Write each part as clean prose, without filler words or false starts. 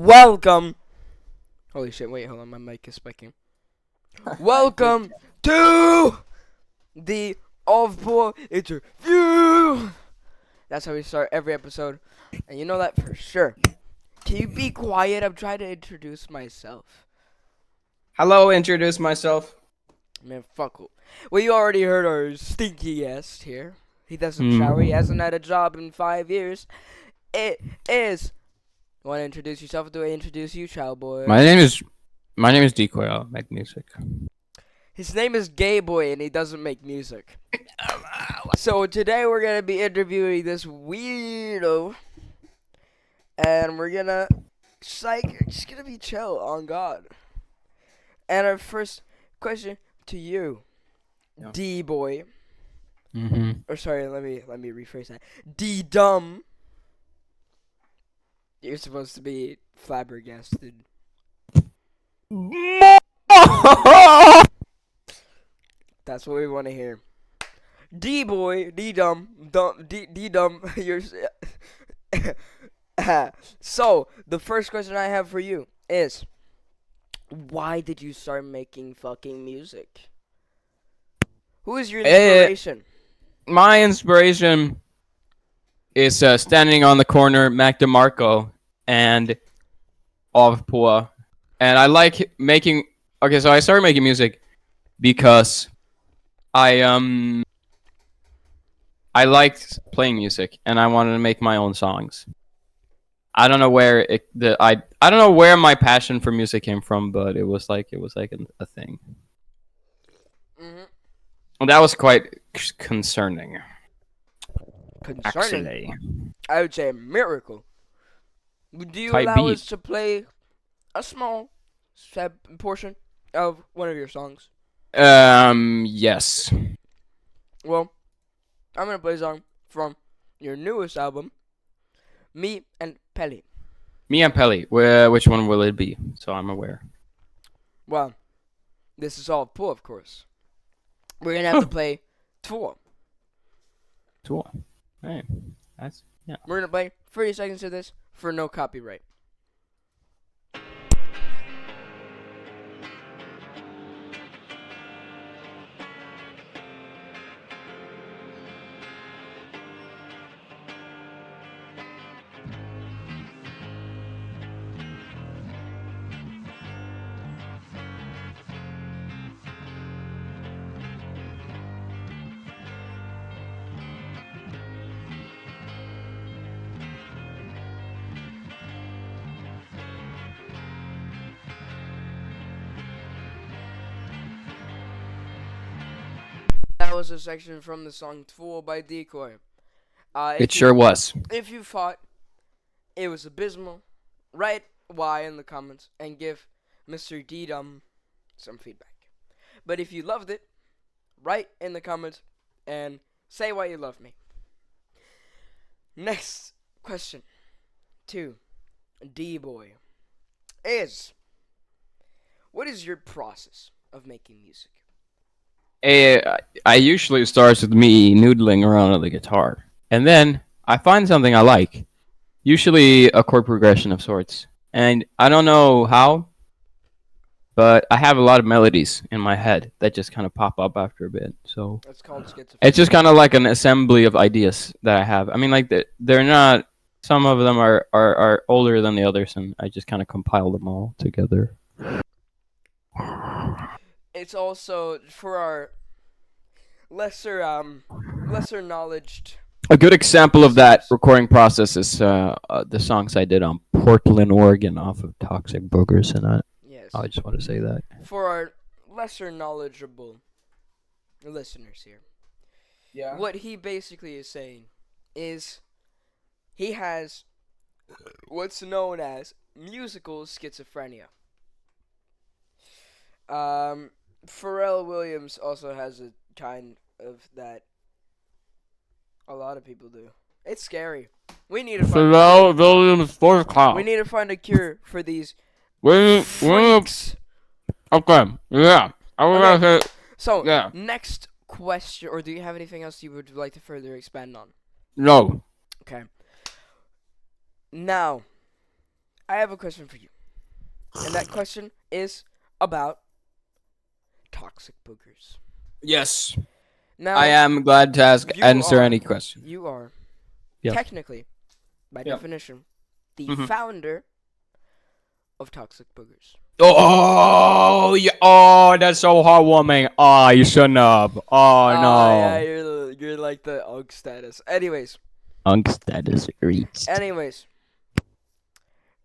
Welcome. Holy shit, wait, hold on, my mic is spiking. Welcome to the AVPÅ interview. That's how we start every episode. And you know that for sure. Can you be quiet? I'm trying to introduce myself. Hello, introduce myself. Man, fuck. Well, you already heard our stinky guest here. He doesn't shower. He hasn't had a job in 5 years. It is. You want to introduce yourself? Do I introduce you, child boy? My name is Decoy. I'll make music. His name is Gay Boy, and he doesn't make music. So today we're gonna be interviewing this weirdo, and we're gonna just gonna be chill on God. And our first question to you, Yeah. D Boy. Mm-hmm. Or sorry, let me rephrase that. D Dumb. You're supposed to be flabbergasted. That's what we want to hear. D Boy, D Dumb, D Dumb. You're. So the first question I have for you is, why did you start making fucking music? Who is your inspiration? My inspiration is standing on the corner, Mac DeMarco, and AVPÅ. And I like making. Okay, so I started making music because I liked playing music and I wanted to make my own songs. I don't know where I don't know where my passion for music came from, but it was like a thing. Mm-hmm. And that was quite concerning. Concerning. Actually, I would say a miracle. Do you Type allow beat. us to play a small portion of one of your songs? Yes. Well, I'm gonna play a song from your newest album, Me and Pelly. Me and Pelly. Which one will it be? So I'm aware. Well, this is all AVPÅ, of course. We're gonna have to play Två. Cool. Hey, that's yeah. We're gonna play 30 seconds of this for no copyright. That was a section from the song Två by Decoy. It sure was. If you thought it was abysmal, write Y in the comments and give Mr. D-Dum some feedback. But if you loved it, write in the comments and say why you love me. Next question to D-Boy is, what is your process of making music? I usually starts with me noodling around on the guitar, and then I find something I like, usually a chord progression of sorts, and I don't know how, but I have a lot of melodies in my head that just kind of pop up after a bit. So That's called schizophrenia. it's just kind of like an assembly of ideas that I have. I mean, like they're not. Some of them are older than the others, and I just kind of compile them all together. It's also for our lesser knowledged. A good example of that recording process is the songs I did on Portland, Oregon, off of Toxic Boogers, and Yes. I just want to say that. For our lesser knowledgeable listeners here. Yeah. What he basically is saying is he has what's known as musical schizophrenia. Pharrell Williams also has a kind of that. A lot of people do. It's scary. We need to find. Pharrell Williams fourth class. We need to find a cure for these Okay. freaks. Yeah. I was Okay. gonna say So, yeah. next question, or do you have anything else you would like to further expand on? No. Okay. Now, I have a question for you. And that question is about toxic boogers. Yes. Now, I am glad to answer any question. You are Yes. technically, by Yeah. definition, the Mhm. founder of toxic boogers. Oh, yeah. Oh, that's so heartwarming. Oh, you shouldn't have. Oh, Yeah, no. you're like the UG status. Anyways, Status reached.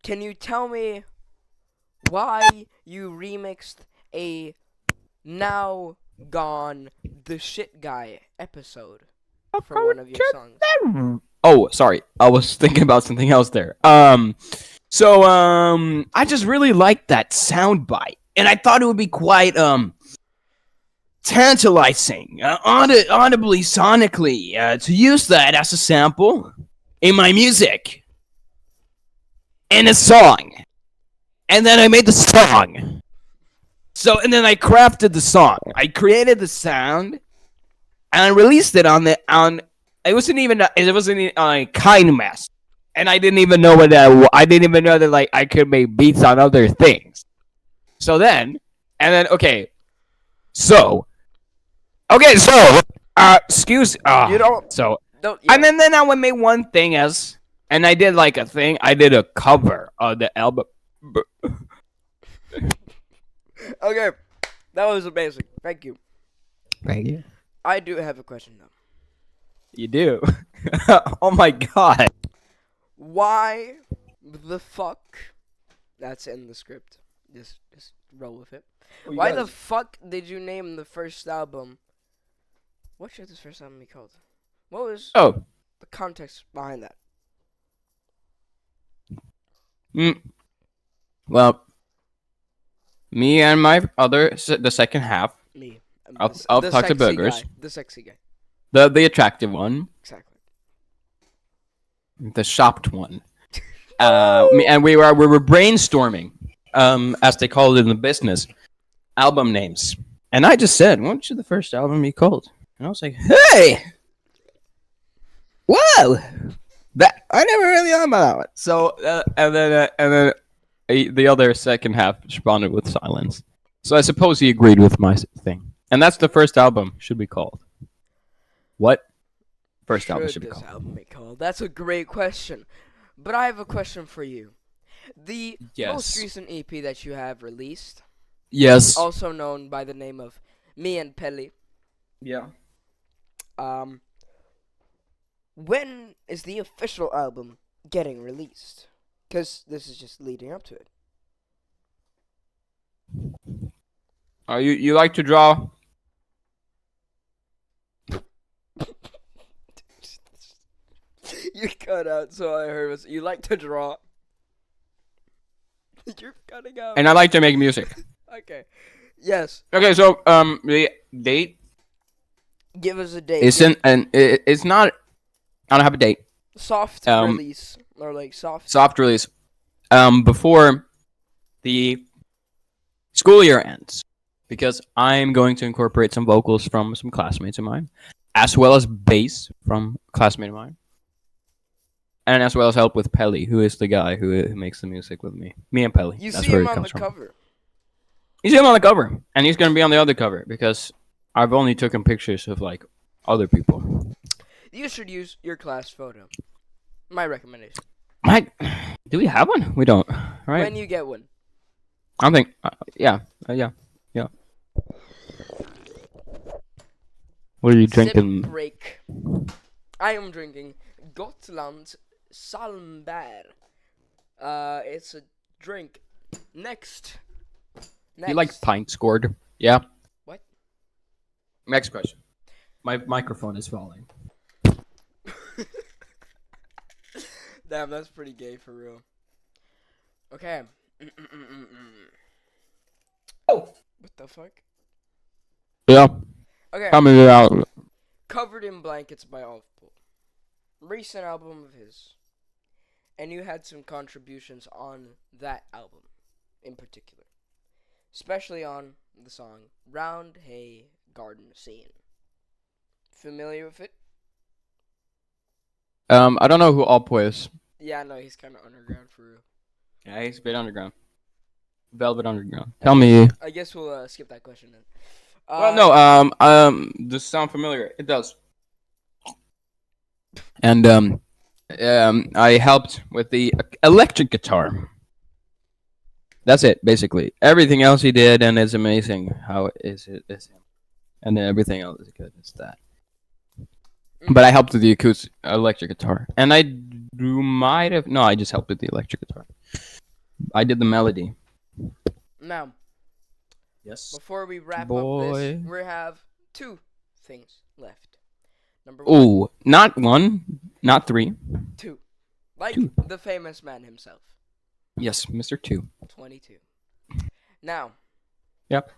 can you tell me why you remixed a now gone The Shit Guy episode for one of your songs? Oh, sorry. I was thinking about something else there. I just really liked that soundbite, and I thought it would be quite tantalizing, audibly, sonically, to use that as a sample in my music in a song, and then I made the song. So, and then I crafted the song. I created the sound, and I released it on. It wasn't even a kind mess, and I didn't even know what that. I didn't even know that like I could make beats on other things. So then, and then so excuse. You don't. So Don't. Yeah. and then I would make one thing and I did like a thing. I did a cover of the album. Okay, that was amazing. Thank you. Thank you. I do have a question though. You do. Oh my god. Why the fuck? That's in the script. Just roll with it. Why the fuck did you name the first album? What should this first album be called? What was Oh. the context behind that? Well, me and the second half Me. of The Toxic sexy Boogers, guy. The sexy guy. the attractive one, Exactly. the shopped one. We were brainstorming, as they call it in the business, album names. And I just said, what should the first album be called? And I was like, hey, whoa, that I never really thought about that one. So and then the other second half responded with silence. So I suppose he agreed with my thing. And that's the first album should be called. What? First album should be this called. album be called? That's a great question. But I have a question for you. The most recent EP that you have released, Yes. also known by the name of Me and Pelly. Yeah. When is the official album getting released? Because this is just leading up to it. You like to draw? You cut out, so I heard was you like to draw. You're cutting out. And I like to make music. Okay. Yes. Okay, so the date Give us a date. it's not. I don't have a date. Soft release or like soft release. Before the school year ends, because I'm going to incorporate some vocals from some classmates of mine, as well as bass from a classmate of mine, and as well as help with Pelly, who is the guy who makes the music with me. Me and Pelly. You That's see where him it on comes the from. cover. You see him on the cover, and he's gonna be on the other cover because I've only taken pictures of like other people. You should use your class photo. My recommendation. Do we have one? We don't. Right. When you get one. I think. Yeah. What are you drinking? Sip break. I am drinking Gotland Salmbär. It's a drink. Next. You like pint scored? Yeah. What? Next question. My microphone is falling. Damn, that's pretty gay for real. Okay. Oh. What the fuck? Yeah. Okay. Coming it out. Covered in Blankets by AVPÅ. Recent album of his. And you had some contributions on that album in particular. Especially on the song Round Hay Garden Scene. Familiar with it? I don't know who AVPÅ is. Yeah, no, he's kind of underground for real. Yeah, he's a bit underground. Velvet Underground. Tell me. I guess we'll skip that question then. Well, no. Does it sound familiar? It does. And I helped with the electric guitar. That's it, basically. Everything else he did, and it's amazing how is him, and then everything else is good. It's that. But I helped with the acoustic electric guitar, and I might have no. I just helped with the electric guitar. I did the melody. Now, Yes. before we wrap up Boy. this, we have 2 things left. Number 1, Ooh, not 1, not 3. 2. Like 2. the famous man himself. Yes, Mr. 2. 22. Now. Yep.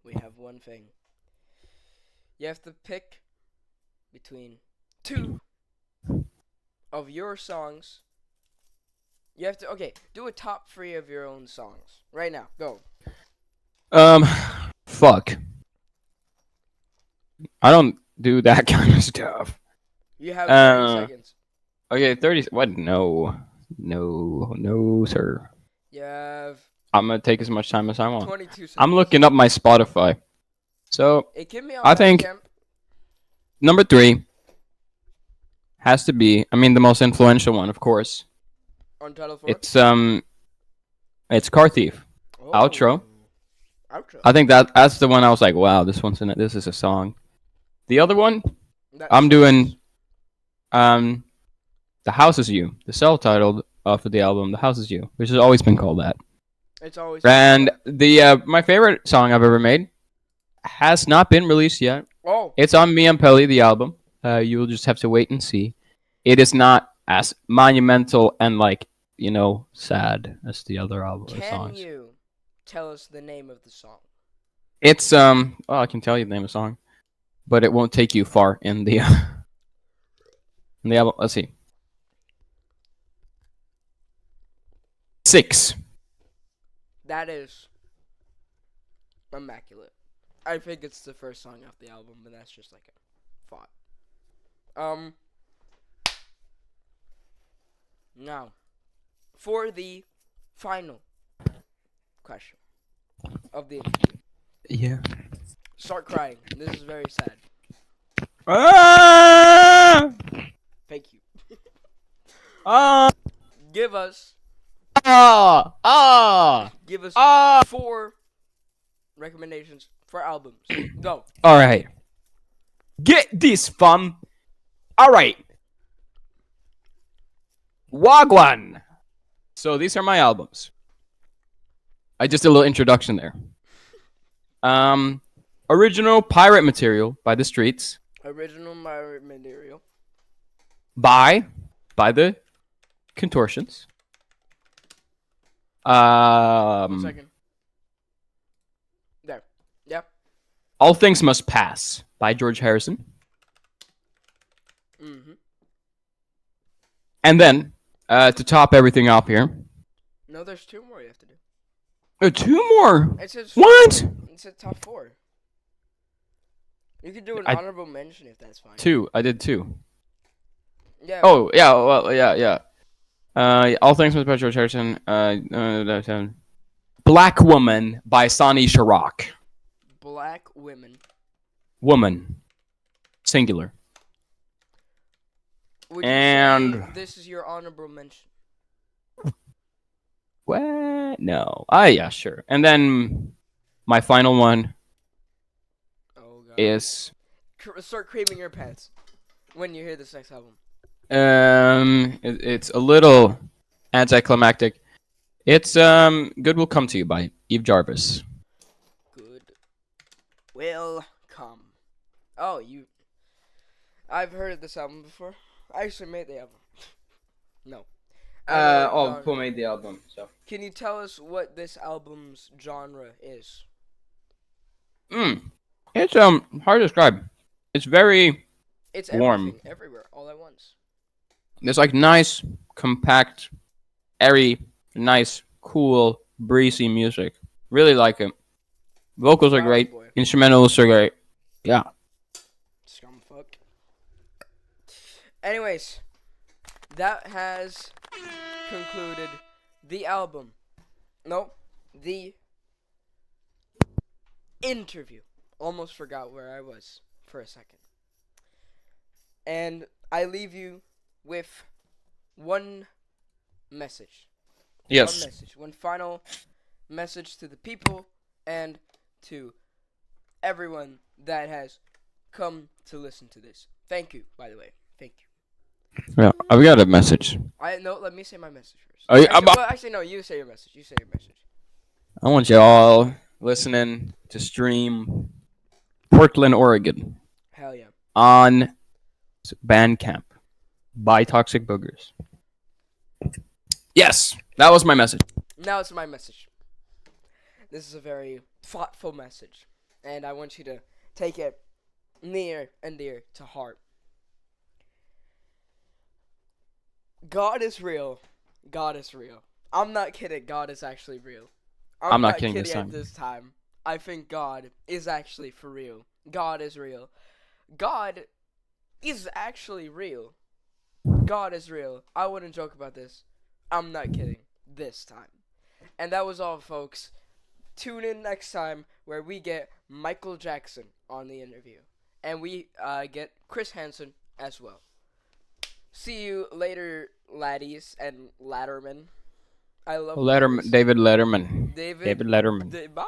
We have one thing. You have to pick between 2 of your songs. You have to, do a top 3 of your own songs. Right now, go. Fuck. I don't do that kind of stuff. You have 30 seconds. Okay, 30. What? No, sir. You have I'm gonna take as much time as I want. 22 seconds. I'm looking up my Spotify. So It can be on I think Bandcamp. number 3 has to be. I mean, the most influential one, of course. On Title 4? It's Car Thief. Oh. Outro. Outro. I think that's the one I was like, wow, this one's in it. This is a song. The other one, I'm doing, The House Is You, the self-titled off of the album, The House Is You, which has always been called that. It's always. And the my favorite song I've ever made has not been released yet. Oh. It's on Me and Pelly, the album. You will just have to wait and see. It is not as monumental and sad as the other album songs. Can you tell us the name of the song? It's I can tell you the name of the song, but it won't take you far in the in the album. Let's see. 6. That is immaculate. I think it's the first song off the album, but that's just like a thought. Now, for the final question of the interview. Yeah. Start crying. This is very sad. Ah! Thank you. Ah! Give us Give us 4 recommendations for albums. Go. All right. Get this, fam. All right. Wagwan. So these are my albums. I just did a little introduction there. Original Pirate Material by The Streets. Original material. By The Contortions. 1 second. There. Yep. All Things Must Pass by George Harrison. Mm-hmm. And then, to top everything off here. No, there's 2 more you have to do. 2 more? It says What? It said top 4. You could do an I- honorable mention if that's fine. 2. I did 2. Yeah. Oh, yeah, well, yeah. All Things Must Pass by George Harrison. Black Woman by Sonny Chirac. Black women. Woman. Singular. Would you And- say this is your honorable mention? What? No. Yeah, sure. And then my final one Oh god. is Start creaming your pants when you hear this next album. it's a little anticlimactic. It's Good Will Come to You by Eve Jarvis. Good will come. Oh, I've heard of this album before. I actually made the album. No. Who made the album? So. Can you tell us what this album's genre is? It's hard to describe. It's very It's warm. everything, everywhere, all at once. There's like nice, compact, airy, nice, cool, breezy music. Really like it. Vocals are Wow, great. boy. Instrumentals are great. Yeah. Scumfuck. Anyways, that has concluded the album. No, the interview. Almost forgot where I was for a second. And I leave you with one message. Yes. One message. One final message to the people and to everyone that has come to listen to this. Thank you, by the way. Thank you. Yeah, I've got a message. Let me say my message first. Actually, no. You say your message. You say your message. I want you all listening to stream Portland, Oregon Hell yeah. on Bandcamp by Toxic Boogers. Yes, that was my message. Now it's my message. This is a very thoughtful message, and I want you to take it near and dear to heart. God is real. God is real. I'm not kidding. God is actually real. I'm not kidding this time. At this time. I think God is actually for real. God is real. God is actually real. God is real. I wouldn't joke about this. I'm not kidding. This time. And that was all, folks. Tune in next time where we get Michael Jackson on the interview. And we get Chris Hansen as well. See you later, laddies and laddermen. I love David Letterman. David Letterman. Bye.